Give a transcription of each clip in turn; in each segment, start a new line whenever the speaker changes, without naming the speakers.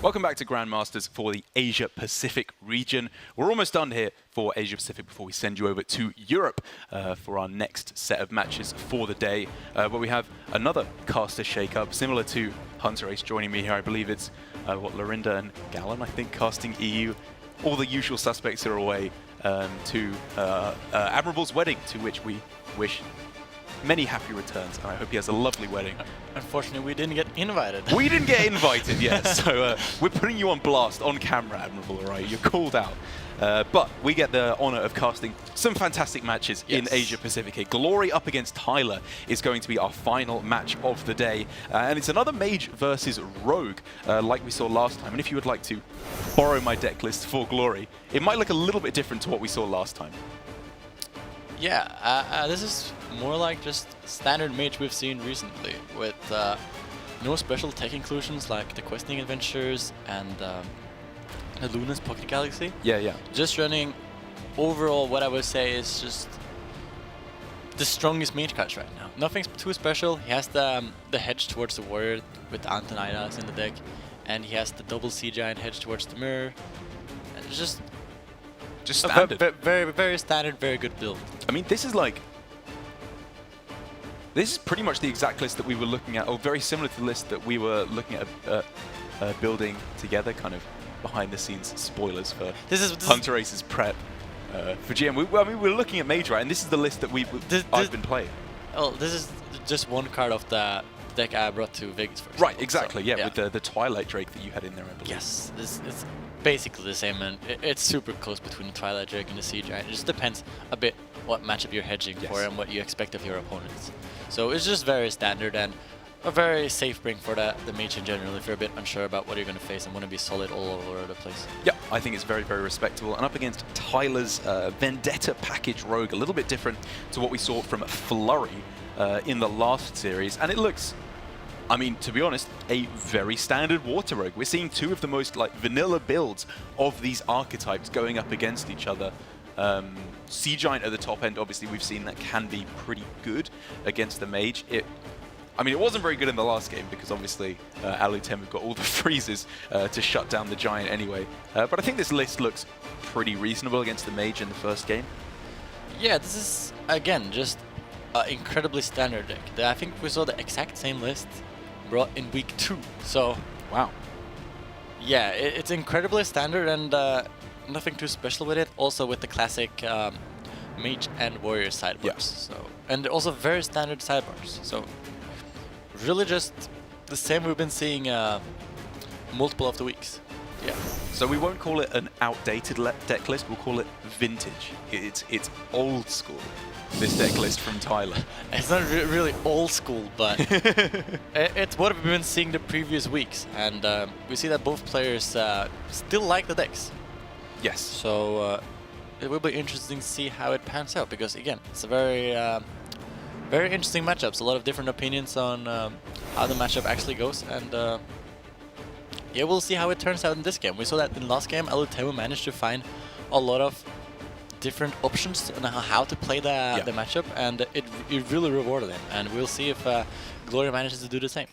Welcome back to Grandmasters for the Asia Pacific region. We're almost done here for Asia Pacific before we send you over to Europe for our next set of matches for the day, where we have another caster shake-up, similar to Hunter Ace joining me here. I believe it's Lorinda and Gallon, I think, casting EU. All the usual suspects are away to Admirable's wedding, to which we wish many happy returns, and I hope he has a lovely wedding.
Unfortunately, we didn't get invited.
We didn't get invited, yes. So we're putting you on blast on camera, Admirable, all right? You're called out. But we get the honor of casting some fantastic matches in Asia Pacific here. Glory up against Tyler is going to be our final match of the day. And it's another Mage versus Rogue, like we saw last time. And if you would like to borrow my deck list for Glory, it might look a little bit different to what we saw last time.
Yeah, this is more like just standard Mage we've seen recently, with no special tech inclusions like the Questing Adventures and the Luna's Pocket Galaxy.
Yeah.
Just running overall, what I would say is just the strongest Mage cards right now. Nothing too special. He has the hedge towards the Warrior with the Antonidas in the deck, and he has the double Sea Giant hedge towards the Mirror. And it's just
standard.
Very standard, very good build.
I mean, this is pretty much the exact list that we were looking at, or very similar to the list that we were looking at building together, kind of behind the scenes spoilers for Hunter Ace's prep for GM. We were looking at Mage, right? And this is the list that I've been playing.
Oh, this is just one card of the deck I brought to Vegas first.
Right, exactly, so, yeah, with the Twilight Drake that you had in there, I believe.
Yes, it's basically the same, and it's super close between the Twilight Drake and the Sea Giant. It just depends a bit what matchup you're hedging for and what you expect of your opponents. So it's just very standard and a very safe bring for the Mage in general if you're a bit unsure about what you're going to face and want to be solid all over the place.
Yeah, I think it's very, very respectable. And up against Tyler's Vendetta Package Rogue, a little bit different to what we saw from Flurry in the last series. And it looks, I mean, to be honest, a very standard Water Rogue. We're seeing two of the most vanilla builds of these archetypes going up against each other. Sea Giant at the top end, obviously we've seen that can be pretty good against the Mage. I mean, it wasn't very good in the last game because obviously Alutem got all the freezes to shut down the Giant anyway. But I think this list looks pretty reasonable against the Mage in the first game.
Yeah, this is, again, just an incredibly standard deck. I think we saw the exact same list brought in week 2. So,
wow.
Yeah, it's incredibly standard and nothing too special with it. Also with the classic Mage and Warrior sidebars.
Yeah.
So, and also very standard sidebars. So, really just the same we've been seeing multiple of the weeks. Yeah.
So we won't call it an outdated deck list, we'll call it vintage. It's old school, this deck list from Tyler.
It's not really old school, but it's what we've been seeing the previous weeks. And we see that both players still like the decks.
Yes.
So it will be interesting to see how it pans out, because again, it's a very interesting matchups. A lot of different opinions on how the matchup actually goes, and yeah, we'll see how it turns out in this game. We saw that in the last game, Alutemu managed to find a lot of different options on how to play the matchup, and it really rewarded him. And we'll see if Glory manages to do the same.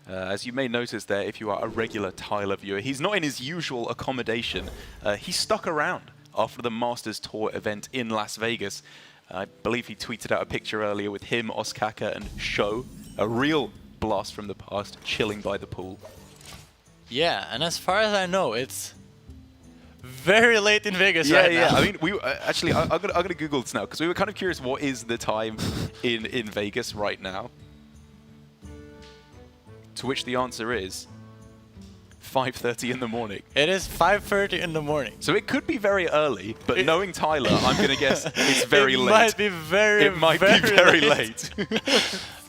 As you may notice there, if you are a regular Tyler viewer, he's not in his usual accommodation. He stuck around after the Masters Tour event in Las Vegas. I believe he tweeted out a picture earlier with him, Oskaka, and Sho, a real blast from the past, chilling by the pool.
Yeah, and as far as I know, it's very late in Vegas right now.
I mean, we actually, I'm gonna Google this now because we were kind of curious what is the time in Vegas right now. To which the answer is 5:30 in the morning.
It is 5:30 in the morning.
So it could be very early, but knowing Tyler, I'm going to guess it's very late.
It might be very
late.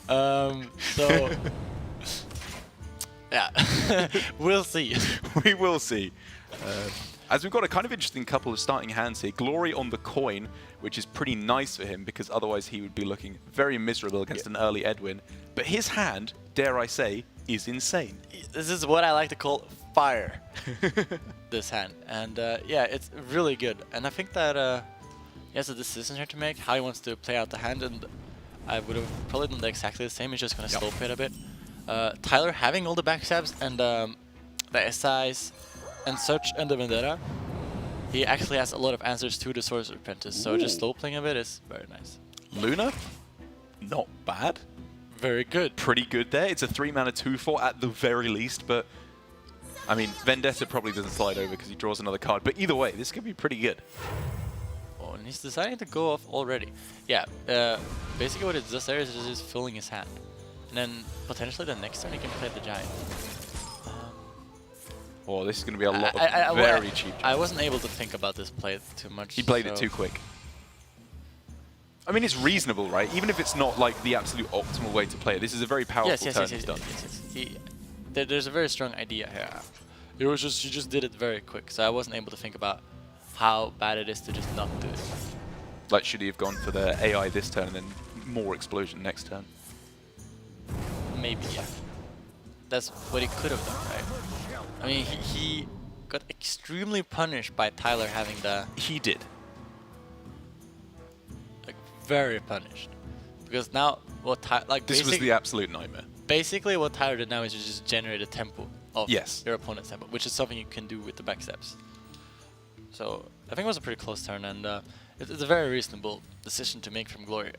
So, yeah, we'll see.
We will see. As we've got a kind of interesting couple of starting hands here. Glory on the coin, which is pretty nice for him because otherwise he would be looking very miserable against an early Edwin. But his hand, dare I say, is insane.
This is what I like to call fire, this hand. And yeah, it's really good. And I think that he has a decision here to make, how he wants to play out the hand. And I would have probably done exactly the same. He's just going to slow play it a bit. Tyler having all the backstabs and the SIs and such and the Vendetta, he actually has a lot of answers to the Sorcerer Apprentice. So just slow playing a bit is very nice.
Luna, not bad.
Very good.
Pretty good there. It's a 3-mana 2/4 at the very least, but I mean, Vendetta probably doesn't slide over because he draws another card. But either way, this could be pretty good.
Oh, and he's deciding to go off already. Yeah, basically what it does there is just filling his hand. And then potentially the next turn he can play the Giant.
Oh, this is going to be a lot of very cheap.
I wasn't able to think about this play too much.
He played it too quick. I mean, it's reasonable, right? Even if it's not like the absolute optimal way to play it, this is a very powerful turn he's done.
There's a very strong idea here. It was just, you just did it very quick, so I wasn't able to think about how bad it is to just not do it.
Like, should he have gone for the AI this turn and then more explosion next turn?
Maybe, yeah. That's what he could have done, right? I mean, he got extremely punished by Tyler having the...
He did.
Like, very punished. Because now, what Tyler... Like,
this was the absolute nightmare.
Basically, what Tyler did now is just generate a tempo of your opponent's tempo, which is something you can do with the backstabs. So, I think it was a pretty close turn, and it's a very reasonable decision to make from Glory.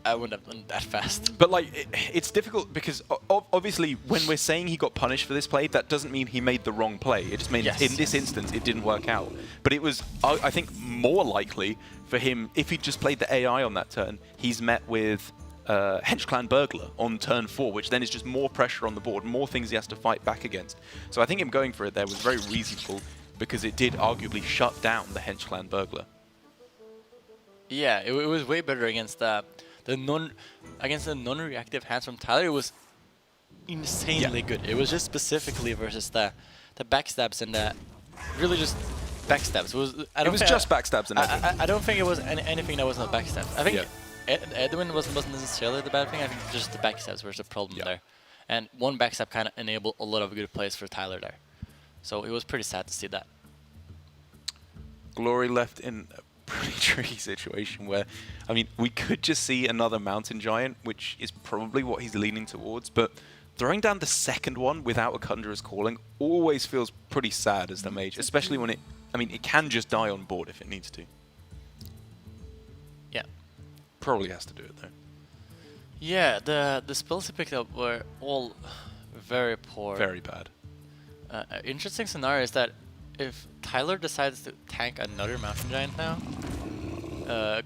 I wouldn't have done that fast.
But like, it's difficult because obviously when we're saying he got punished for this play, that doesn't mean he made the wrong play. It just means in this instance it didn't work out. But it was, I think, more likely for him, if he'd just played the AI on that turn, he's met with Hench Clan Burglar on turn 4, which then is just more pressure on the board, more things he has to fight back against. So I think him going for it there was very reasonable because it did arguably shut down the Hench Clan Burglar.
Yeah, it was way better against the non-reactive hands from Tyler. It was insanely good. It was just specifically versus the backstabs and the really just backstabs. It was
just backstabs and everything.
I don't think it was anything that was not backstabs. I think Edwin wasn't necessarily the bad thing. I think just the backstabs was the problem there. And one backstab kind of enabled a lot of good plays for Tyler there. So it was pretty sad to see that.
Glory left in a pretty tricky situation where, I mean, we could just see another Mountain Giant, which is probably what he's leaning towards, but throwing down the second one without a Conjurer's Calling always feels pretty sad as the Mage, especially when it can just die on board if it needs to.
Yeah.
Probably has to do it though.
Yeah, the spells he picked up were all very poor.
Very bad.
Interesting scenario is that if Tyler decides to tank another Mountain Giant now,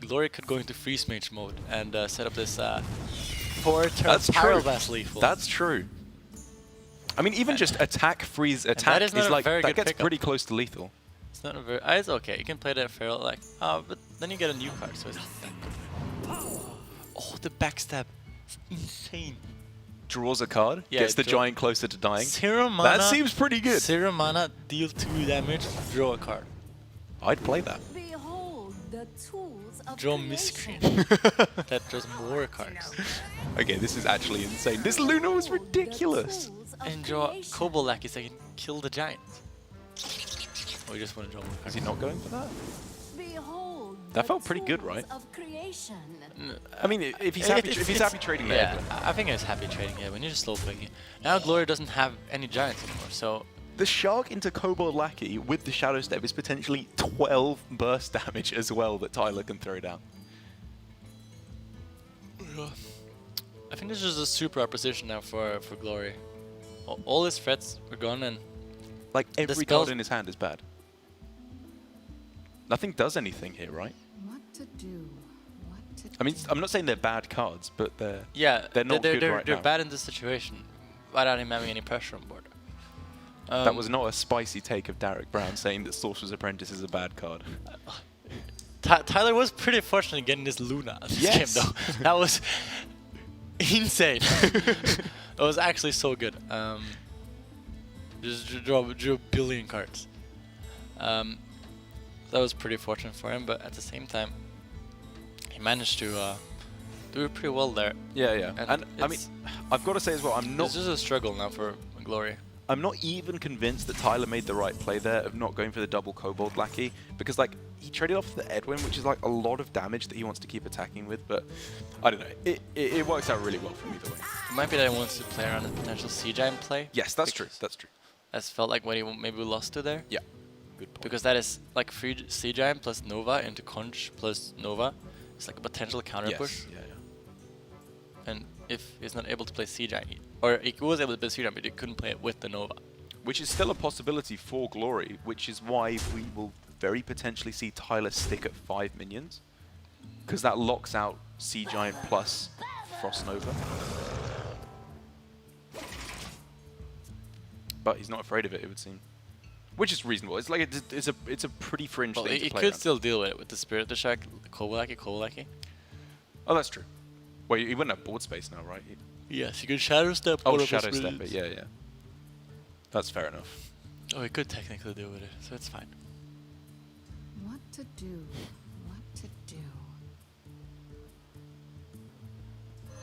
Glory could go into Freeze Mage mode and set up this 4-turn Pyroblast Lethal.
That's true. I mean, even just attack, freeze, attack is like, that gets pretty close to lethal.
It's not a very... it's okay. You can play that Feral, like... but then you get a new card, so it's not that good. Oh, the backstab. It's insane.
Draws a card, gets the Giant closer to dying.
0 mana.
That seems pretty good.
0 mana, deal 2 damage, draw a card.
I'd play that.
Behold the tools of
draw
creation.
Miscreant. That draws more cards.
Okay, this is actually insane. This Luna was ridiculous.
And draw Kobold Lackeys that can kill the Giant. Oh, you just want to draw more cards.
Is he not going for that?
Behold
that felt pretty good, right?
of creation.
I mean, if he's happy, trading there.
Yeah, I think he's happy trading it when you're just slow playing it. Now Glory doesn't have any Giants anymore, so...
The Shark into Kobold Lackey with the Shadow Step is potentially 12 burst damage as well that Tyler can throw down.
I think this is a super opposition now for Glory. All his threats are gone and...
Like, every card in his hand is bad. Nothing does anything here, right?
What to do?
I mean, I'm not saying they're bad cards, but they're not good right now.
They're bad in this situation without him having any pressure on board.
That was not a spicy take of Derek Brown saying that Sorcerer's Apprentice is a bad card.
Tyler was pretty fortunate getting this Luna this game, though. That was insane. It was actually so good. Just drew a billion cards. That was pretty fortunate for him, but at the same time, he managed to do it pretty well there.
Yeah. And I mean, I've got to say as well,
it's just a struggle now for Glory.
I'm not even convinced that Tyler made the right play there of not going for the double Kobold Lackey, because like he traded off the Edwin, which is like a lot of damage that he wants to keep attacking with, but I don't know. It works out really well for him either way.
It might be that he wants to play around a potential Sea Giant play.
Yes, that's true. That's true.
as felt like when he maybe lost to there.
Yeah. Good point.
Because that is like 3 Sea Giant plus Nova into Conch plus Nova. It's like a potential counter push.
Yeah, yeah.
And if he's not able to play Sea Giant, or he was able to play Sea Giant, but he couldn't play it with the Nova.
Which is still a possibility for Glory, which is why we will very potentially see Tyler stick at 5 minions. Because that locks out Sea Giant plus Frost Nova. But he's not afraid of it, it would seem. Which is reasonable. It's like it's a pretty fringe
Well,
thing to
he
play
could
around.
still deal with it with the Spirit of the Shark, Kovalaki.
Oh, that's true. Well, he wouldn't have board space now, right?
Yes, he could Shadow Step.
Oh,
one of
Shadow
his
Step it.
minions.
Yeah, yeah. That's fair enough.
Oh, he could technically deal with it, so it's fine.
What to do? What to do?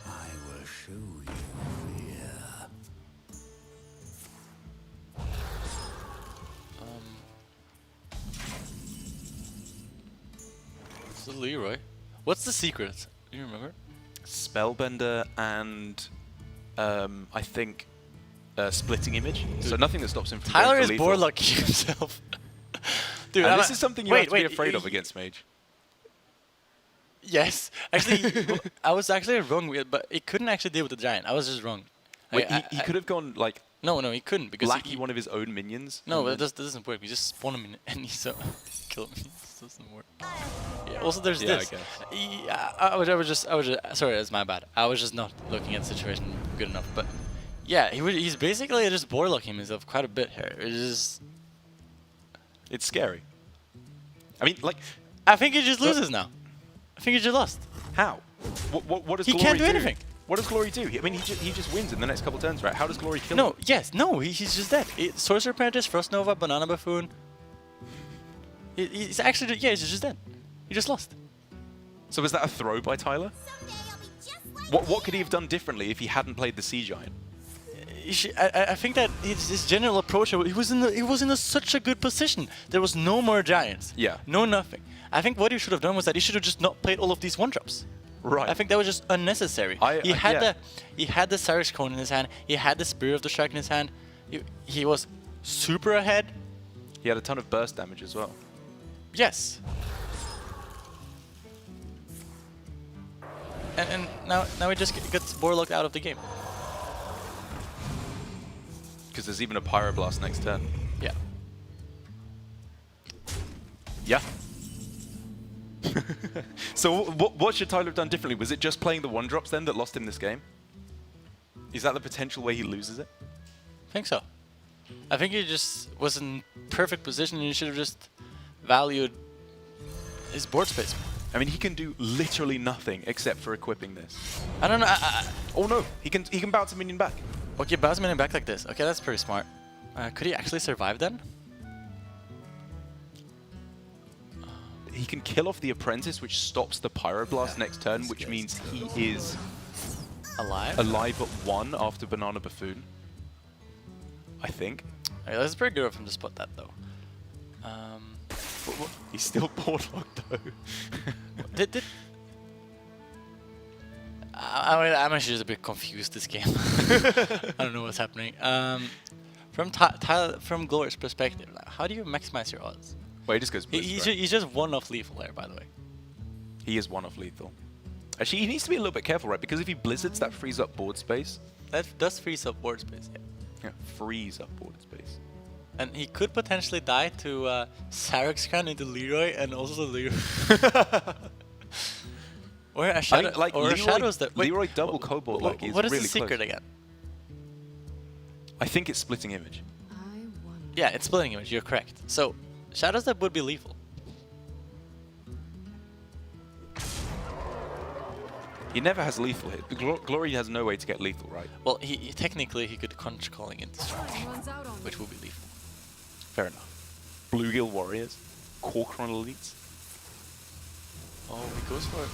I will show you fear.
So Leroy, what's the secret? Do you remember?
Spellbender and I think splitting image. So nothing that stops him from
Tyler
going
is
for lethal.
board lucky himself. Dude,
And
I'm
this
a-
is something you
wait,
have to be
wait,
afraid of
y-
against Mage.
Yes, actually, I was actually wrong with, but he couldn't actually deal with the giant. I was just wrong.
Wait,
I-
he could have gone like
No, he couldn't because
lackey one of his own minions.
No,
and
but
then-
that doesn't work. You just spawn him in and he's so kill him. This doesn't work. Yeah, also, there's
Yeah, I
this.
guess.
I was just. Sorry, that's my bad. I was just not looking at the situation good enough. But yeah, he's basically just board locking himself quite a bit here. It's just.
It's scary. I mean, like,
I think he just loses now. I think he just lost.
how? What does
He
Glory
can't do anything.
What does Glory do? I mean, he just wins in the next couple turns, right? How does Glory kill
No,
him?
yes, no, he's just dead. Sorcerer Apprentice, Frost Nova, Banana Buffoon. He's actually, yeah, he's just dead. He just lost.
So was that a throw by Tyler? What could he have done differently if he hadn't played the Sea Giant?
I think that his general approach, he was in such a good position. There was no more giants.
Yeah.
No nothing. I think what he should have done was that he should have just not played all of these one drops.
Right.
I think that was just unnecessary. He had the Cyrus Cone in his hand. He had the Spirit of the Shark in his hand. He was super ahead.
He had a ton of burst damage as well.
Yes. And now he just gets Borlocked out of the game.
Because there's even a Pyroblast next turn.
Yeah.
Yeah. So what should Tyler have done differently? Was it just playing the one drops then that lost him this game? Is that the potential way he loses it?
I think so. I think he just was in perfect position and he should have just valued his board space.
I mean, he can do literally nothing except for equipping this.
I don't know.
Oh no, he can bounce a minion back.
Okay, bounce minion back like this. Okay, that's pretty smart. Could he actually survive then?
He can kill off the Apprentice, which stops the Pyroblast next turn, which means he is
Alive?
alive at 1 after Banana Buffoon. I think.
Okay, that's pretty good of him to spot that though.
He's still board locked though.
I'm actually just a bit confused this game. I don't know what's happening. From Glory's perspective, how do you maximize your odds?
Well, he just goes Blitz, right?
He's just one off lethal there, by the way.
He is one off lethal. Actually, he needs to be a little bit careful, right? Because if he blizzards, that frees up board space.
That does free up board space, yeah.
Yeah, frees up board space.
And he could potentially die to Sarexcan into Leroy and also Leroy. Or a shadow,
like
or
Leroy,
a shadows that. Wait,
Leroy double Kobold like is
what is
really
the secret
close.
again?
I think it's splitting image.
I wonder.
Yeah, it's splitting image. You're correct. So shadows that would be lethal.
He never has lethal hit. Glory has no way to get lethal, right?
Well, he technically he could conch calling into strike,
Time runs out on
which
me.
will be lethal.
Fair enough. Bluegill Warriors, Corcoran Elites.
Oh, he goes for it.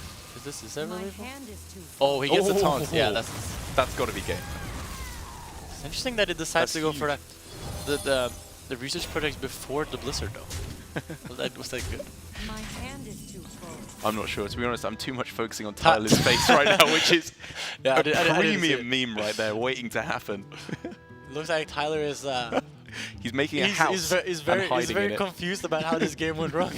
Is that
My
really lethal?
hand is too.
Oh, he gets the
Oh.
taunt. Yeah, that's
That's got to be game.
it's interesting that he decides
That's
to go for
huge.
that. The research project before the Blizzard though. was that good?
My hand is too full.
I'm not sure. To be honest, I'm too much focusing on Tyler's face right now, which is
Yeah,
a
I didn't see
premium meme right there waiting to happen.
Looks like Tyler is
He's making a house.
He's
and
very
hiding in it.
confused about how this game went wrong.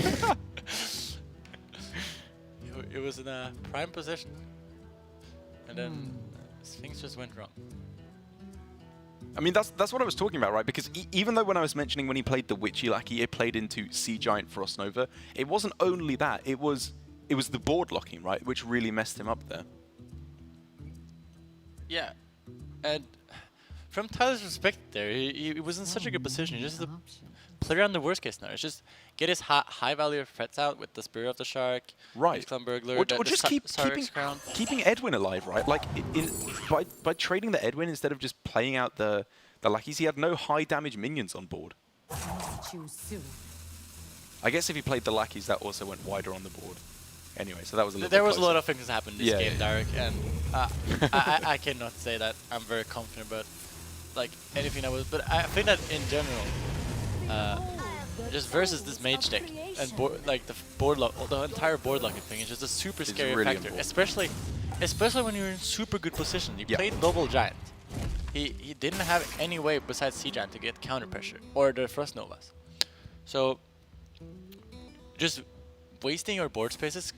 It was in a prime position, and then things just went wrong.
I mean, that's what I was talking about, right? Because even though when I was mentioning when he played the Witchy Lackey, it played into Sea Giant Frost Nova, it wasn't only that. It was the board locking, right, which really messed him up there.
Yeah, and from Tyler's perspective there, he was in such a good position. He just had to play around the worst case scenario. Just get his high value threats out with the Spear of the Shark,
right?
Clan Burglar,
or just keeping Edwin alive, right? Like by trading the Edwin instead of just playing out the lackeys, he had no high damage minions on board.
Choose soon.
I guess if he played the lackeys, that also went wider on the board. Anyway, so that was a little.
There
bit
was a
closer.
lot of things that happened this game, Derek, and I cannot say that I'm very confident about like anything that was. But I think that in general, just versus this Mage deck and like the the entire board locking thing is just a super scary
really
factor,
important.
especially when you're in super good position. You played double Giant. He didn't have any way besides Sea Giant to get counter pressure or the Frost Novas. So just wasting your board spaces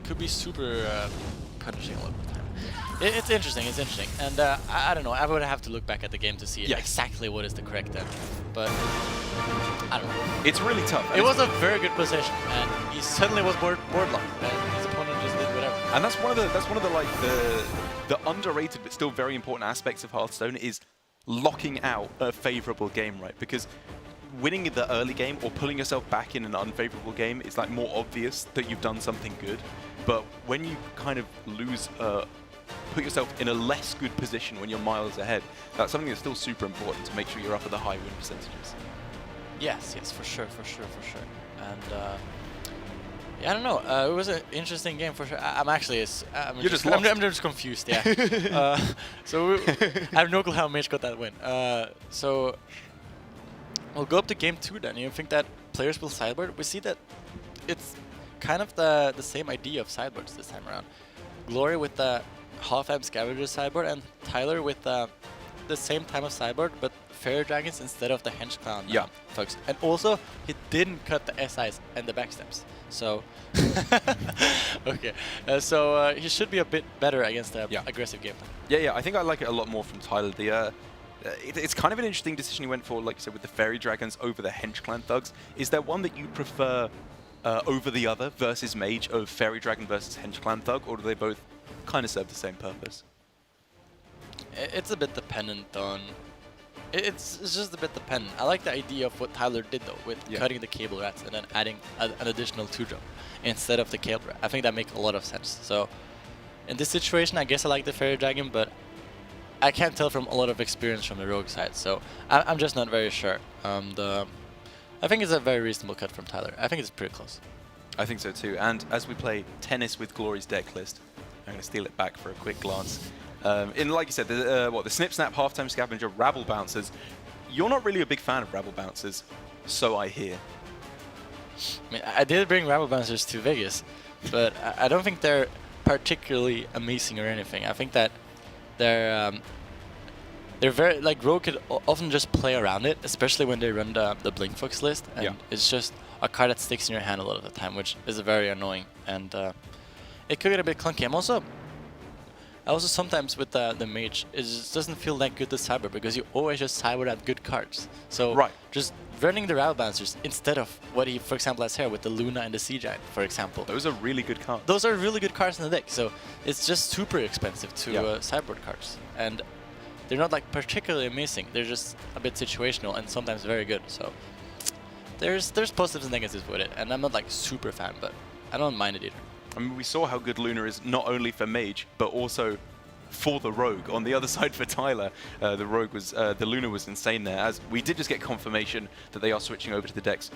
could be super punishing a lot of the time. It's interesting, and I don't know. I would have to look back at the game to see exactly what is the correct answer, but I don't know.
It's really tough.
It was a very good position, and he suddenly was board locked, and his opponent just did whatever.
And that's one of the like the underrated but still very important aspects of Hearthstone is locking out a favorable game, right? Because winning in the early game or pulling yourself back in an unfavorable game is like more obvious that you've done something good. But when you kind of lose, put yourself in a less good position when you're miles ahead, that's something that's still super important to make sure you're up at the high win percentages.
Yes, for sure. And yeah, I don't know. It was an interesting game for sure. I'm just confused. Yeah. So I have no clue how Mage got that win. So we'll go up to game 2 then. You think that players will sideboard? We see that it's kind of the same idea of sideboards this time around. Glory with the half-amp Scavenger sideboard, and Tyler with the same time of sideboard, but Fairy Dragons instead of the Hench Clown folks. And also, he didn't cut the SIs and the backsteps. So, okay. So he should be a bit better against the aggressive game plan.
Yeah, I think I like it a lot more from Tyler. It's kind of an interesting decision he went for, like you said, with the Fairy Dragons over the Hench Clan Thugs. Is there one that you prefer over the other versus Mage, of Fairy Dragon versus Hench Clan Thug, or do they both kind of serve the same purpose?
It's a bit dependent on... It's just a bit dependent. I like the idea of what Tyler did though, with cutting the Cable Rats and then adding an additional 2-drop instead of the Cable Rat. I think that makes a lot of sense. So in this situation, I guess I like the Fairy Dragon, but I can't tell from a lot of experience from the Rogue side, so I'm just not very sure. I think it's a very reasonable cut from Tyler. I think it's pretty close.
I think so too. And as we play tennis with Glory's deck list, I'm going to steal it back for a quick glance. Like you said, the Snip Snap, Halftime Scavenger, Rabble Bouncers. You're not really a big fan of Rabble Bouncers, so I hear.
I mean, I did bring Rabble Bouncers to Vegas, but I don't think they're particularly amazing or anything. I think that they're very, like, Rogue could often just play around it, especially when they run the Blink Fox list, and it's just a card that sticks in your hand a lot of the time, which is very annoying, and it could get a bit clunky. Also sometimes with the Mage, it just doesn't feel that good to cyber because you always just cyber at good cards. So just running the Rabble Bouncers instead of what he, for example, has here with the Luna and the Sea Giant, for example.
Those are really good cards.
Those are really good cards in the deck, so it's just super expensive to sideboard cards. And they're not like particularly amazing, they're just a bit situational and sometimes very good. So there's positives and negatives with it, and I'm not like super fan, but I don't mind it either.
I mean, we saw how good Luna is not only for Mage, but also for the Rogue. On the other side for Tyler, the Luna was insane there, as we did just get confirmation that they are switching over to the decks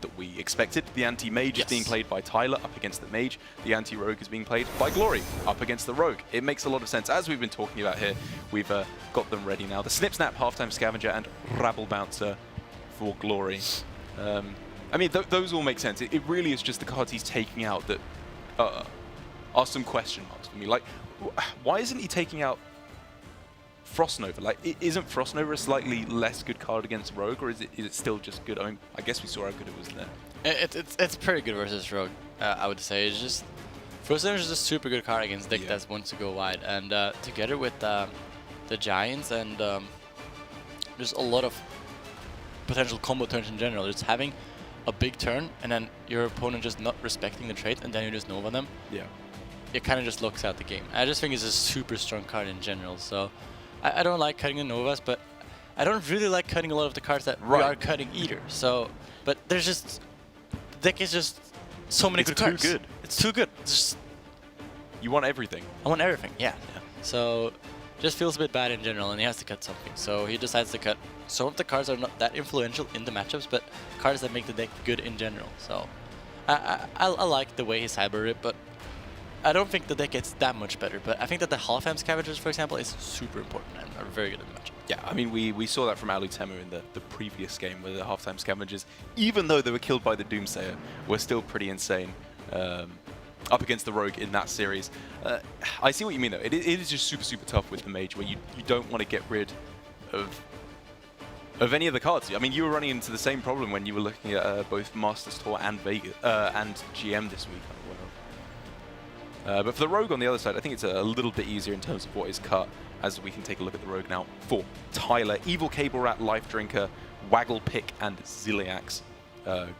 that we expected. The anti-Mage is being played by Tyler up against the Mage. The anti-Rogue is being played by Glory up against the Rogue. It makes a lot of sense. As we've been talking about here, we've got them ready now. The Snip Snap, Halftime Scavenger, and Rabble Bouncer for Glory. I mean, those all make sense. It really is just the cards he's taking out that are some question marks for me. Like, why isn't he taking out Frost Nova. Like, isn't Frost Nova a slightly less good card against Rogue, or is it still just good? I mean, I guess we saw how good it was there.
It's pretty good versus Rogue, I would say. It's just Frost Nova is just a super good card against deck that wants to go wide, and together with the Giants and there's a lot of potential combo turns in general. Just having a big turn and then your opponent just not respecting the trait, and then you just Nova them.
Yeah.
It kind of just locks out the game. I just think it's a super strong card in general. So I don't like cutting the Novas, but I don't really like cutting a lot of the cards that we are cutting either. So, but there's just the deck is just so many good cards.
It's too good.
It's too good. It's just,
you want everything.
I want everything. Yeah. So just feels a bit bad in general, and he has to cut something. So he decides to cut. Some of the cards are not that influential in the matchups, but cards that make the deck good in general. So I like the way he sideboarded it, but I don't think the deck gets that much better. But I think that the Halfham Scavengers, for example, is super important and are very good in the matchup. Yeah,
I mean, we saw that from Alutemu in the previous game, where the Halftime Scavengers, even though they were killed by the Doomsayer, were still pretty insane up against the Rogue in that series. I see what you mean, though. It is just super tough with the Mage, where you don't want to get rid of any of the cards. I mean, you were running into the same problem when you were looking at both Masters Tour and Vegas and GM this week. But for the Rogue on the other side, I think it's a little bit easier in terms of what is cut, as we can take a look at the Rogue now. For Tyler, Evil Cable Rat, Life Drinker, Waggle Pick, and Ziliax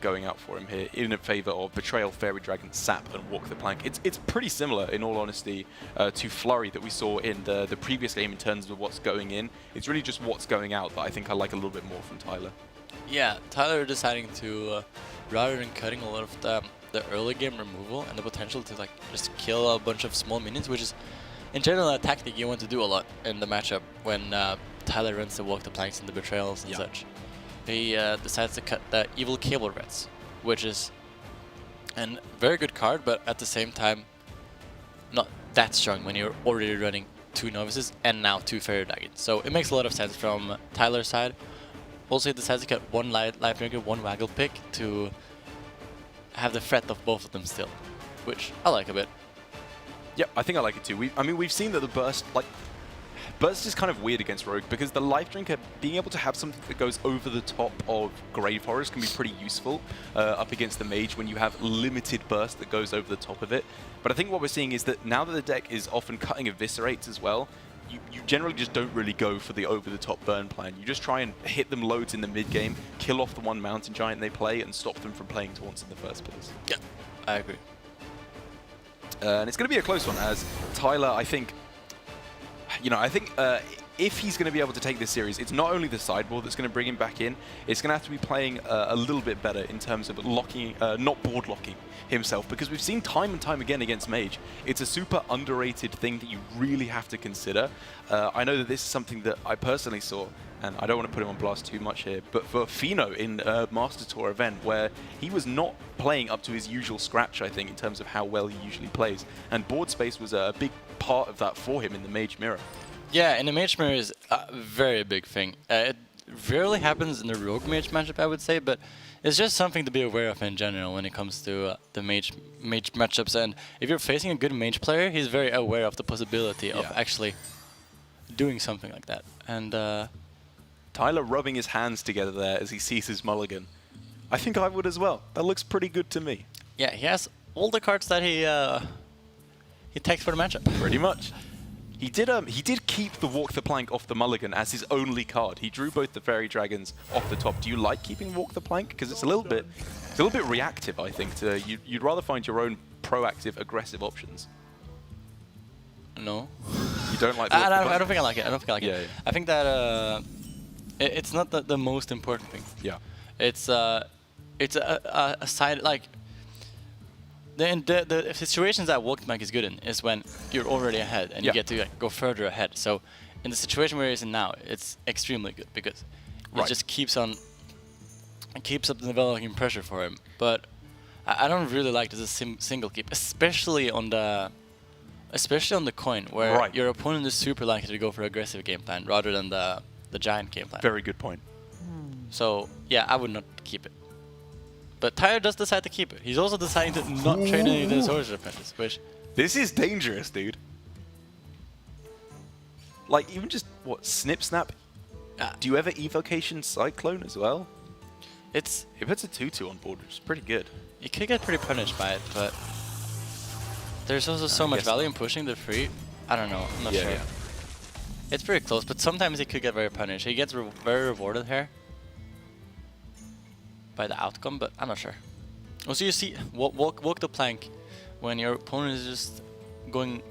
going out for him here in favor of Betrayal, Fairy Dragon, Sap, and Walk the Plank. It's pretty similar, in all honesty, to Flurry that we saw in the previous game in terms of what's going in. It's really just what's going out that I think I like a little bit more from Tyler.
Yeah, Tyler deciding to, rather than cutting a lot of the early game removal and the potential to like just kill a bunch of small minions, which is in general a tactic you want to do a lot in the matchup when Tyler runs the Walk the Planks and the Betrayals and such. He decides to cut the Evil Cable Rats, which is a very good card, but at the same time not that strong when you're already running 2 Novices and now 2 Fairy Dragons. So it makes a lot of sense from Tyler's side. Also, he decides to cut 1 Life Drinker, 1 Waggle Pick to have the threat of both of them still, which I like a bit.
Yeah, I think I like it too. I mean, we've seen that the Burst, Burst is kind of weird against Rogue, because the Life Drinker, being able to have something that goes over the top of Grave Horrors can be pretty useful up against the Mage when you have limited Burst that goes over the top of it. But I think what we're seeing is that now that the deck is often cutting Eviscerates as well, you generally just don't really go for the over-the-top burn plan. You just try and hit them loads in the mid-game, kill off the one Mountain Giant they play, and stop them from playing taunts in the first place.
Yeah, I agree.
And it's going to be a close one, as Tyler, I think, if he's going to be able to take this series, it's not only the sideboard that's going to bring him back in, it's going to have to be playing a little bit better in terms of locking, not board locking himself, because we've seen time and time again against Mage, it's a super underrated thing that you really have to consider. I know that this is something that I personally saw, and I don't want to put him on blast too much here, but for Fino in a Master Tour event where he was not playing up to his usual scratch, I think, in terms of how well he usually plays, and board space was a big part of that for him in the Mage Mirror.
Yeah, and the Mage Mirror is a very big thing. It rarely happens in the Rogue Mage matchup, I would say, but it's just something to be aware of in general when it comes to the Mage matchups. And if you're facing a good Mage player, he's very aware of the possibility of actually doing something like that. And
Tyler rubbing his hands together there as he sees his mulligan. I think I would as well. That looks pretty good to me.
Yeah, he has all the cards that he takes for the matchup.
Pretty much. He did keep the Walk the Plank off the mulligan as his only card. He drew both the Fairy Dragons off the top. Do you like keeping Walk the Plank? Because it's a little bit reactive, I think. You'd rather find your own proactive, aggressive options.
No.
You don't like the
I don't think I like it. I don't think I like it.
Yeah.
I think that it's not the most important thing.
Yeah.
It's a side, like, the situations that Walk the Plank is good in is when you're already ahead and you get to go further ahead. So in the situation where he's in now, it's extremely good because it just keeps up the developing pressure for him. But I don't really like this as a single keep, especially on the coin where your opponent is super likely to go for aggressive game plan rather than the giant game plan.
Very good point.
So yeah, I would not keep it. But Tyler does decide to keep it. He's also deciding to not train any of the Sorcerer Apprentice, which...
This is dangerous, dude. Like, even just, what, Snip Snap? Do you ever Evocation Cyclone as well?
It's
It puts a 2/2 on board, which is pretty good.
you could get pretty punished by it, but there's also so much
guess
value in pushing the free. I don't know. I'm not sure.
Yeah.
It's pretty close, but sometimes he could get very punished. He gets very rewarded here by the outcome, but I'm not sure. Also, you see, walk the plank when your opponent is just going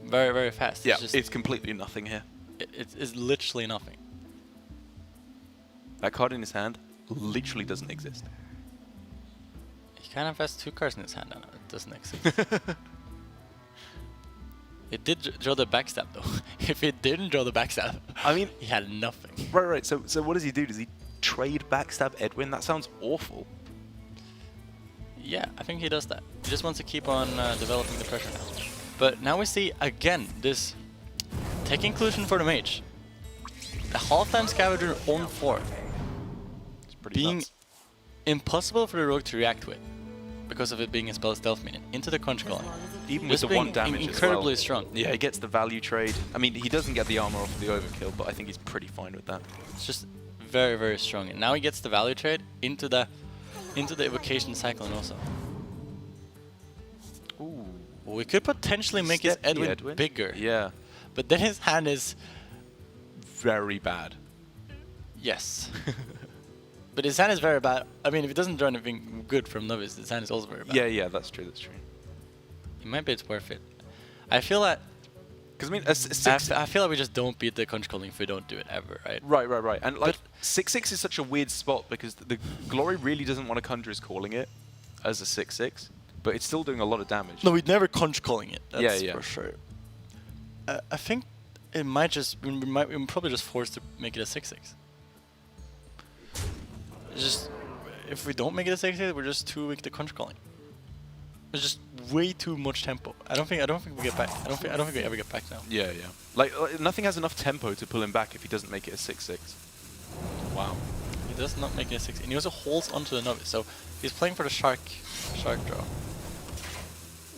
very fast.
Yeah,
just,
it's completely nothing here.
it's literally nothing.
That card in his hand literally doesn't exist.
He kind of has 2 cards in his hand, and it doesn't exist. It did draw the backstab though. If it didn't draw the backstab,
I mean,
he had nothing.
right. So what does he do? Does he trade backstab Edwin? That sounds awful.
Yeah, I think he does that. He just wants to keep on developing the pressure now. But now we see again this tech inclusion for the mage. The half-time scavenger on 4
It's pretty
being
nuts.
impossible for the rogue to react with because of it being a spell stealth minion into the conch colony.
Even with
Just
the 1
being
damage as
incredibly
well.
strong.
Yeah, he gets the value trade. I mean, he doesn't get the armor off of the overkill, but I think he's pretty fine with that.
It's just very strong. And now he gets the value trade into the evocation cyclone also.
Ooh.
We could potentially make his
Step the
Edwin bigger.
Yeah.
But then his hand is
Very bad.
yes. But his hand is very bad. I mean, if it doesn't draw anything good from novice, his hand is also very bad.
Yeah, that's true.
It might be it's worth it. I feel that
Because I mean, a 6.
I feel like we just don't beat the conch calling if we don't do it ever, right?
Right. And like 6/6 is such a weird spot because the Glory really doesn't want to conjure his calling it as a 6/6, but it's still doing a lot of damage.
No, we'd never conch calling it. That's
Yeah.
for sure. I think it might just we're probably just forced to make it a 6/6. It's just if we don't make it a 6/6, we're just too weak to conch calling. It's just way too much tempo. I don't think we get back. I don't think we ever get back now.
Yeah. Like nothing has enough tempo to pull him back if he doesn't make it a 6/6. Wow.
He does not make it a 6, and he also holds onto the novice, so he's playing for the shark draw.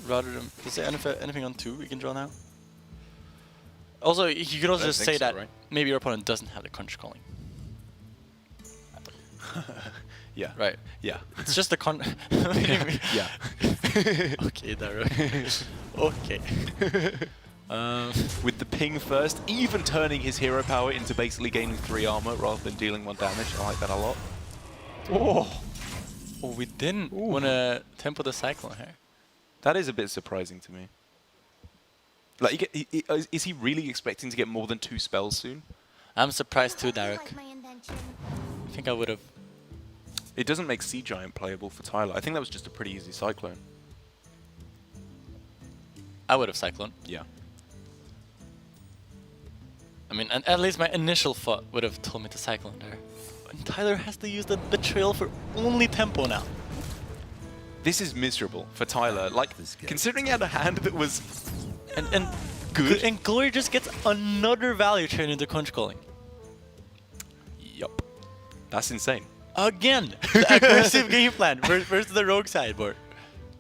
Rather than is there anything on 2 we can draw now? Also, you could also
don't
just
think
say
so,
that
right?
maybe your opponent doesn't have the conch calling.
Yeah.
Right.
Yeah.
It's just the con.
Yeah.
Okay, Daryl. Okay.
With the ping first, even turning his hero power into basically gaining 3 armor rather than dealing 1 damage. I like that a lot.
Oh, we didn't want to tempo the cyclone here.
That is a bit surprising to me. Like, is he really expecting to get more than 2 spells soon?
I'm surprised too, Derek. I think I would have.
It doesn't make Sea Giant playable for Tyler. I think that was just a pretty easy Cyclone.
I would have cyclone.
Yeah.
I mean, at least my initial thought would have told me to cyclone there. And Tyler has to use the betrayal for only tempo now.
This is miserable for Tyler. Like, considering he had a hand that was
And
good.
And Glory just gets another value train into conch calling.
Yup. That's insane.
Again, the aggressive game plan versus the rogue sideboard.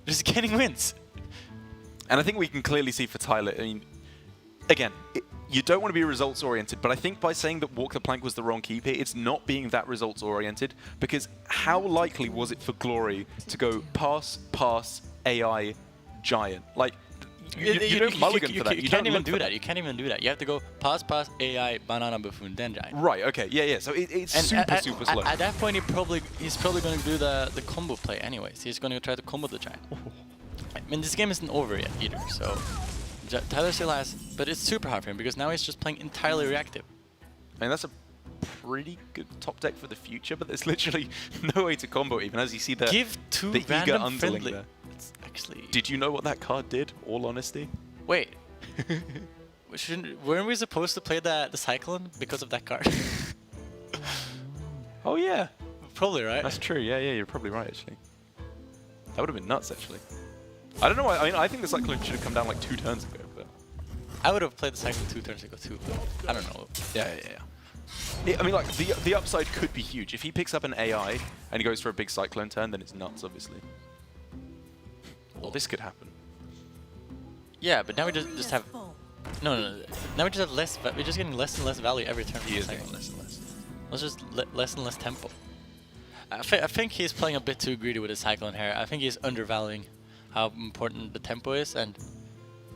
Just getting wins.
And I think we can clearly see for Tyler, I mean, again, you don't want to be results-oriented, but I think by saying that Walk the Plank was the wrong keep here, it's not being that results-oriented, because how likely was it for Glory to go pass, AI, Giant? Like, you don't mulligan for that.
You can't even do that. You can't even do that. You have to go pass, AI, banana, buffoon, then giant.
Right, okay, yeah. So it's super slow.
At that point, he's probably going to do the combo play anyways. He's going to try to combo the giant. I mean, this game isn't over yet either, so Tyler still has, but it's super hard for him because now he's just playing entirely reactive.
I mean, that's a pretty good top deck for the future, but there's literally no way to combo even, as you see the
Give 2
the eager
random
underling
friendly.
there.
It's actually.
Did you know what that card did, all honesty?
Wait. Weren't we supposed to play the Cyclone because of that card?
Oh yeah.
Probably, right?
That's true, yeah, you're probably right, actually. That would have been nuts, actually. I don't know why, I mean, I think the Cyclone should have come down like 2 turns ago, but...
I would have played the Cyclone 2 turns ago too, but I don't know.
Yeah. I mean, like, the upside could be huge. If he picks up an AI and he goes for a big Cyclone turn, then it's nuts, obviously. Well, this could happen.
Yeah, but now we just have No. Now we just have less. We're just getting less and less value every turn.
He is
Cyclone.
getting less and less.
Let's just less and less tempo. I think he's playing a bit too greedy with his Cyclone here. I think he's undervaluing how important the tempo is and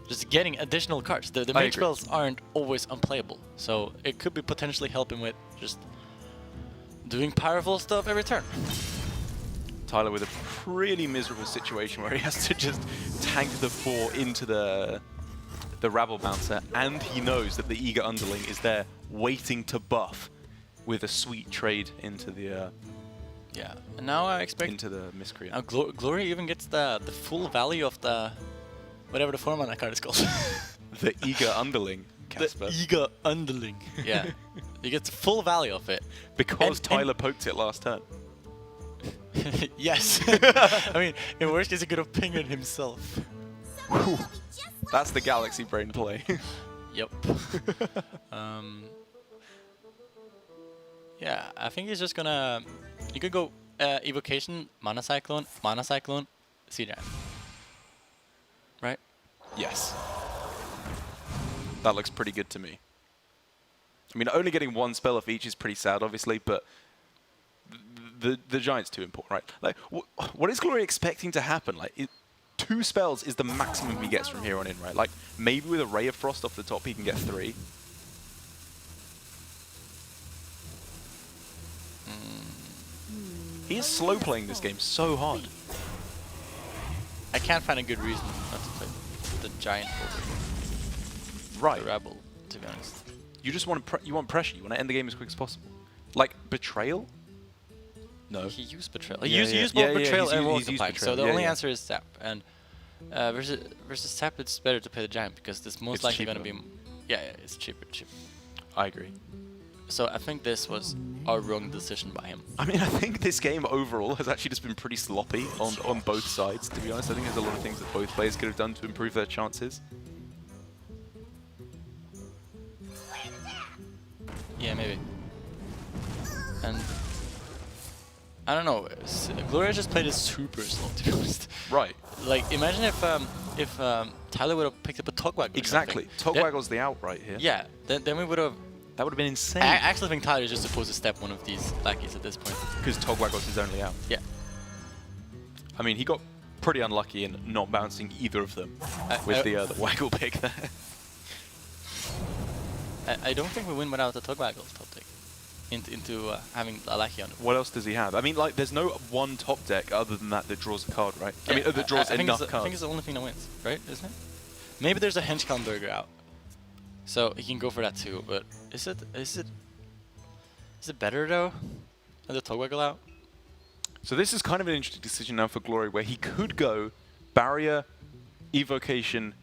just getting additional cards. The Mage spells aren't always unplayable, so it could be potentially helping with just doing powerful stuff every turn.
Tyler with a pretty miserable situation where he has to just tank the 4 into the Rabble Bouncer, and he knows that the Eager Underling is there waiting to buff with a sweet trade into the
yeah, and now I expect
into the Miscreant.
now Glory even gets the full value of the whatever the form on that card is called.
The Eager Underling, Casper.
The Eager Underling. Yeah, he gets full value of it
Because Tyler poked it last turn.
Yes. I mean, in worst case, he could have pinged it himself.
That's the Galaxy Brain play.
Yep. Yeah, I think he's just gonna. You could go Evocation, Mana Cyclone, Sea Giant. Right?
Yes. That looks pretty good to me. I mean, only getting 1 spell off each is pretty sad, obviously, but the Giant's too important, right? Like, what is Glory expecting to happen? Like, 2 spells is the maximum he gets from here on in, right? Like, maybe with a Ray of Frost off the top, he can get 3. He is slow playing this game so hard.
I can't find a good reason not to play the Giant over
Right.
the Rebel, to be honest.
You just want you want pressure. You want to end the game as quick as possible. Like Betrayal? No.
He used Betrayal.
Yeah,
He used
yeah.
both
Yeah, yeah,
Betrayal
he's
and
used-
Roll
he's used
Supply. So
Betrayal.
the
Yeah,
only
yeah.
answer is Sap. And versus Sap, it's better to play the Giant because it's most
It's
likely going to
cheaper.
be. Yeah, it's cheaper.
I agree.
So I think this was a wrong decision by him.
I mean, I think this game overall has actually just been pretty sloppy on both sides, to be honest. I think there's a lot of things that both players could have done to improve their chances.
Yeah, maybe. And I don't know. Gloria just played it super slow, to be honest.
Right.
Like, imagine if Tyler would have picked up a Togwaggle.
Exactly. Togwaggle's the out right here.
Yeah. Then we would have.
That would have been insane.
I actually think Tyler is just supposed to step one of these lackeys at this point.
Because Togwaggle's his only out.
Yeah.
I mean, he got pretty unlucky in not bouncing either of them with the waggle pick there.
I don't think we win without the Togwaggle top deck. Into having a lackey on it.
What else does he have? I mean, like, there's no one top deck other than that draws a card, right?
Yeah,
I mean, that draws
think
enough
I think
cards.
it's the only thing that wins, right? Isn't it? Maybe there's a Henchcon Burger out, so he can go for that too. But is it better though than the Togwaggle out?
So this is kind of an interesting decision now for Glory, where he could go Barrier, Evocation,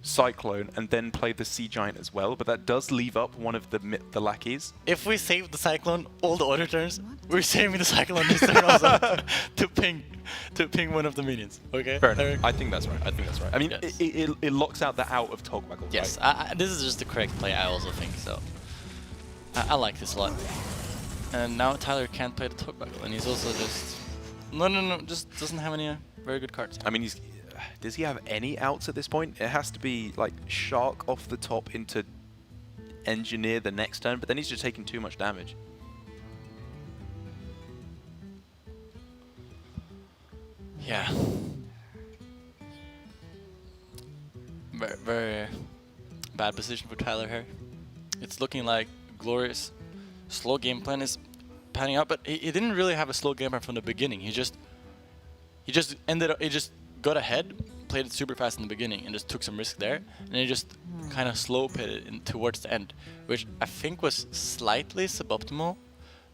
Cyclone, and then play the Sea Giant as well, but that does leave up one of the lackeys.
If we save the Cyclone all the other turns, we're saving the Cyclone this turn also to ping one of the minions. Okay.
Fair enough. I think that's right. I mean,
Yes.
it locks out the out of Togwaggle.
Yes,
Right?
this is just the correct play. I also think so. I like this a lot. And now Tyler can't play the Togwaggle, and he's also just just doesn't have any very good cards.
I mean, does he have any outs at this point? It has to be like Shark off the top into Engineer the next turn, but then he's just taking too much damage.
Yeah. Very bad position for Tyler here. It's looking like Glorious slow game plan is panning out, but he didn't really have a slow game plan from the beginning. He just got ahead, played it super fast in the beginning, and just took some risk there, and he just kind of slow pitted in towards the end, which I think was slightly suboptimal,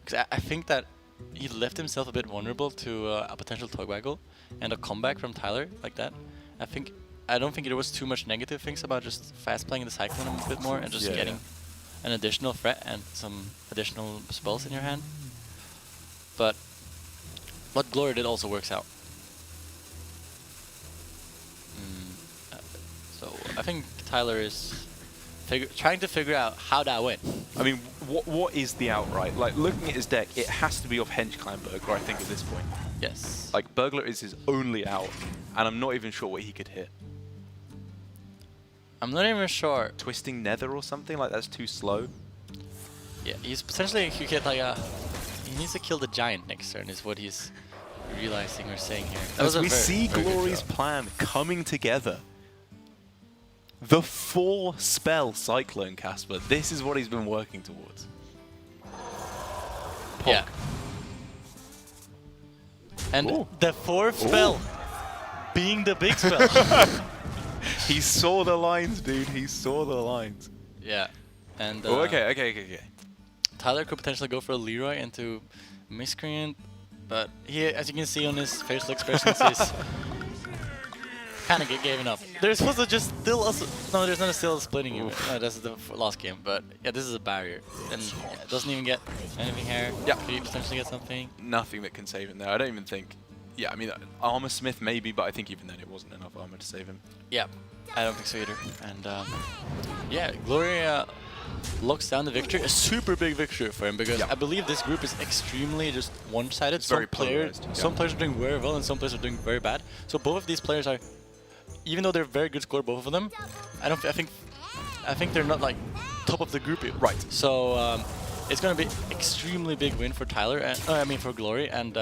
because I think that he left himself a bit vulnerable to a potential Togwaggle and a comeback from Tyler like that. I don't think there was too much negative things about just fast playing the Cyclone a bit more and just getting an additional threat and some additional spells in your hand. But what Glory did also works out. So I think Tyler is trying to figure out how that went.
I mean, what is the outright? Like, looking at his deck, it has to be off Henchclan Burglar, I think, at this point.
Yes.
Like, Burglar is his only out, and I'm not even sure what he could hit.
I'm not even sure.
Twisting Nether or something like that's too slow.
Yeah, he's potentially he get like a. He needs to kill the giant next turn, is what he's realizing or saying here. That
As
was a
we see
very good
Glory's
job.
plan coming together. The 4-spell Cyclone Casper. This is what he's been working towards.
Yeah. And
Ooh.
the 4th spell being the big spell.
He saw the lines, dude. He saw the lines.
Yeah. And
Oh, okay.
Tyler could potentially go for a Leroy into Miscreant, but he, as you can see on his facial expressions, he's kind of giving up. There's supposed to just still also no, there's not a still splitting unit. No, this is the last game, but yeah, this is a barrier, and yeah, it doesn't even get anything here.
Yeah.
Could he potentially get something?
Nothing that can save him there. I don't even think. Yeah, I mean, Armor Smith maybe, but I think even then it wasn't enough armor to save him.
Yeah, I don't think so either. And yeah, Glory locks down the victory. A super big victory for him because I believe this group is extremely just one-sided.
Very polarized.
Some players are doing very well and some players are doing very bad. So both of these players are, even though they're very good score, both of them, I think they're not like top of the group yet.
Right.
So it's gonna be extremely big win for Tyler. And, I mean for Glory, and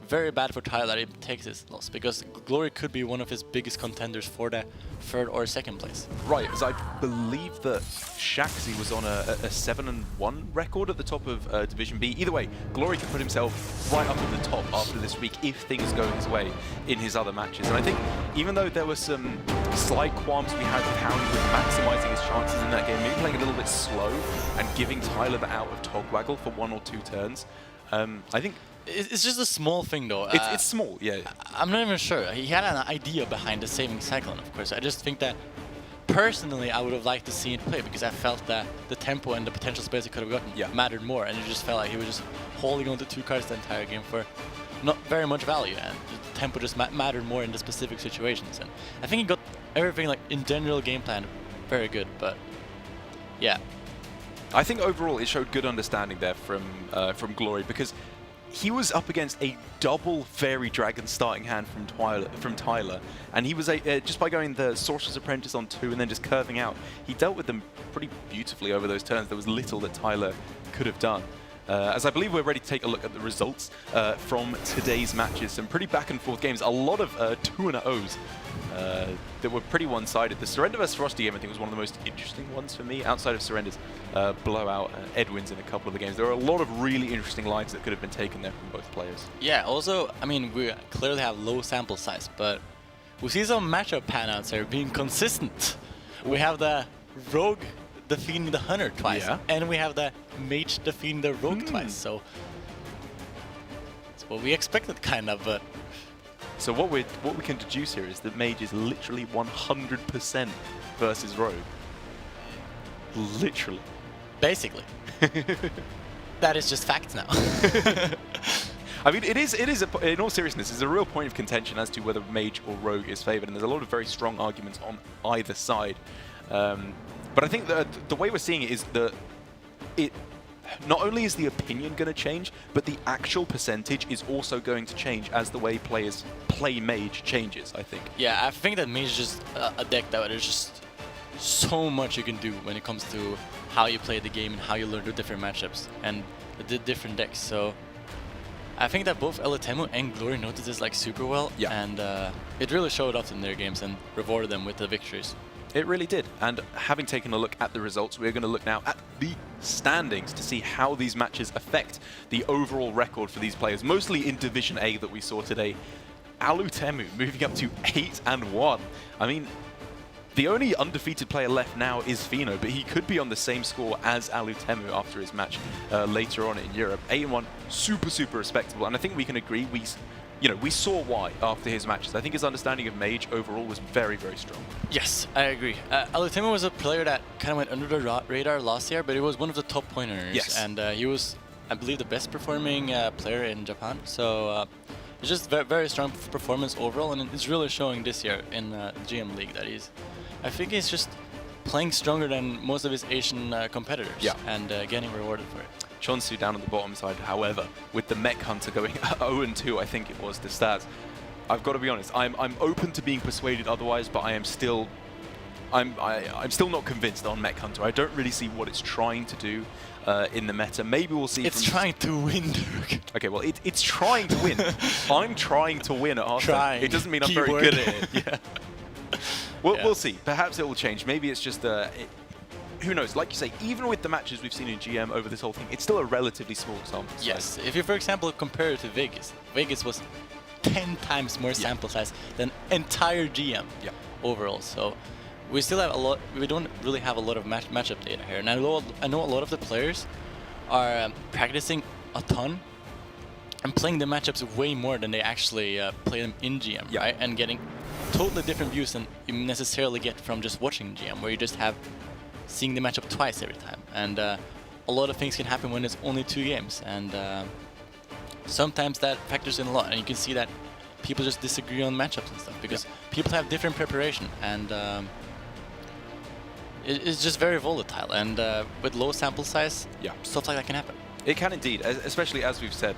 very bad for Tyler that he takes this loss because Glory could be one of his biggest contenders for the 3rd or 2nd place.
Right, as I believe that Shaxi was on a 7-1 record at the top of Division B. Either way, Glory can put himself right up at the top after this week if things go his way in his other matches. And I think even though there were some slight qualms we had with how he was maximising his chances in that game, maybe playing a little bit slow and giving Tyler the out of Togwaggle for 1 or 2 turns, I think
It's just a small thing though.
it's small, yeah.
I'm not even sure. He had an idea behind the saving Cyclone, of course. I just think that personally I would have liked to see it play because I felt that the tempo and the potential space he could have gotten mattered more, and it just felt like he was just holding on to 2 cards the entire game for not very much value, and the tempo just mattered more in the specific situations. And I think he got everything like in general game plan very good, but yeah.
I think overall it showed good understanding there from Glory because he was up against a double Fairy Dragon starting hand from Tyler, and he was just by going the Sorcerer's Apprentice on 2 and then just curving out, he dealt with them pretty beautifully over those turns. There was little that Tyler could have done. As I believe we're ready to take a look at the results from today's matches. Some pretty back and forth games, a lot of 2-0s that were pretty one-sided. The Surrender vs Frosty game I think was one of the most interesting ones for me, outside of Surrender's blowout Edwin's in a couple of the games. There were a lot of really interesting lines that could have been taken there from both players.
Yeah, also, I mean, we clearly have low sample size, but we see some matchup panouts here being consistent. We have the Rogue defeating the Hunter twice, and we have the Mage defeating the Rogue twice, so it's what we expected, kind of, but...
So what we can deduce here is that Mage is literally 100% versus Rogue. Literally.
Basically. That is just facts now.
I mean, it is in all seriousness, it's a real point of contention as to whether Mage or Rogue is favored, and there's a lot of very strong arguments on either side. But I think the way we're seeing it is that not only is the opinion going to change, but the actual percentage is also going to change as the way players play Mage changes, I think.
Yeah, I think that Mage is just a deck that there's just so much you can do when it comes to how you play the game and how you learn the different matchups and the different decks. So I think that both Elitemu and Glory noticed this like super well, and it really showed off in their games and rewarded them with the victories.
It really did. And having taken a look at the results, we're going to look now at the standings to see how these matches affect the overall record for these players, mostly in Division A that we saw today. Alutemu moving up to 8-1. I mean, the only undefeated player left now is Fino, but he could be on the same score as Alutemu after his match later on in Europe. 8-1, super, super respectable. And I think we can agree, we saw why after his matches. I think his understanding of Mage overall was very, very strong.
Yes, I agree. Alutemu was a player that kind of went under the radar last year, but he was one of the top point earners.
Yes.
And he was, I believe, the best performing player in Japan. So it's just very, very strong performance overall, and it's really showing this year in the GM League that I think he's just playing stronger than most of his Asian competitors and getting rewarded for it.
Chonsu down on the bottom side, however, with the Mech Hunter going 0-2, I think it was, the stats. I've got to be honest, I'm open to being persuaded otherwise, but I am still I'm still not convinced on Mech Hunter. I don't really see what it's trying to do in the meta. Maybe we'll see.
It's trying to win, Dirk.
Okay, well, it's trying to win. I'm trying to win at Hearthstone.
Trying.
It doesn't mean I'm very good at it. Yeah. We'll see. Perhaps it will change. Maybe it's just who knows? Like you say, even with the matches we've seen in GM over this whole thing, it's still a relatively small sample size.
Yes. If you, for example, compare it to Vegas, Vegas was 10 times more sample size than entire GM overall. So we still have a lot. We don't really have a lot of matchup data here. And I know a lot of the players are practicing a ton and playing the matchups way more than they actually play them in GM, right? And getting totally different views than you necessarily get from just watching GM, where you just have seeing the matchup twice every time. And a lot of things can happen when it's only 2 games. And sometimes that factors in a lot. And you can see that people just disagree on matchups and stuff because people have different preparation. And it's just very volatile. And with low sample size, stuff like that can happen.
It can indeed, especially as we've said,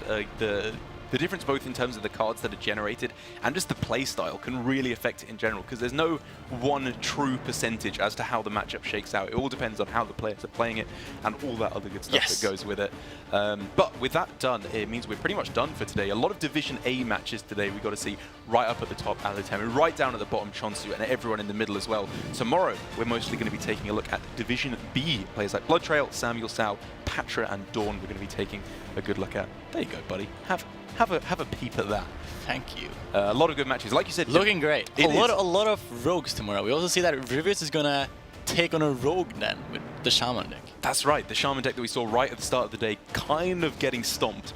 the difference both in terms of the cards that are generated and just the play style can really affect it in general, because there's no one true percentage as to how the matchup shakes out. It all depends on how the players are playing it and all that other good stuff that goes with it. But with that done, it means we're pretty much done for today. A lot of Division A matches today we got to see right up at the top, Alitemi, right down at the bottom, Chonsu, and everyone in the middle as well. Tomorrow, we're mostly going to be taking a look at Division B. Players like Blood Trail, Samuel Sao, Patra, and Dawn we're going to be taking a good look at. There you go, buddy. Have a peep at that.
Thank you.
A lot of good matches. Like you said,
looking great. A lot of rogues tomorrow. We also see that Rivers is gonna take on a rogue then with the Shaman deck.
That's right. The Shaman deck that we saw right at the start of the day kind of getting stomped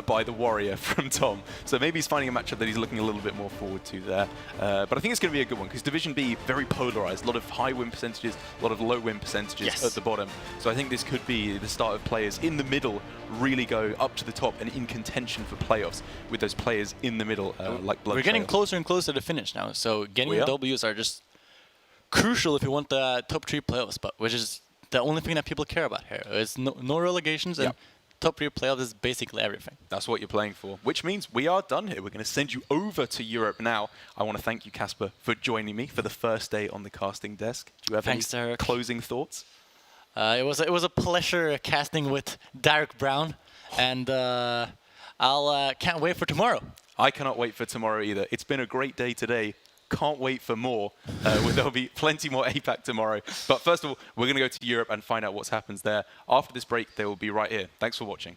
by the Warrior from Tom. So maybe he's finding a matchup that he's looking a little bit more forward to there. But I think it's going to be a good one because Division B, very polarized. A lot of high win percentages, a lot of low win percentages at the bottom. So I think this could be the start of players in the middle really go up to the top and in contention for playoffs with those players in the middle like Blood
We're getting
Trail.
closer and closer to finish now. So getting the Ws are just crucial if you want the top 3 playoff spot, which is the only thing that people care about here. It's no relegations and top 3 playoffs is basically everything.
That's what you're playing for, which means we are done here. We're going to send you over to Europe now. I want to thank you, Casper, for joining me for the first day on the casting desk. Do you have any closing thoughts?
It was a pleasure casting with Derek Brown, and I'll can't wait for tomorrow.
I cannot wait for tomorrow either. It's been a great day today. Can't wait for more. There'll be plenty more APAC tomorrow. But first of all, we're going to go to Europe and find out what happens there. After this break, they will be right here. Thanks for watching.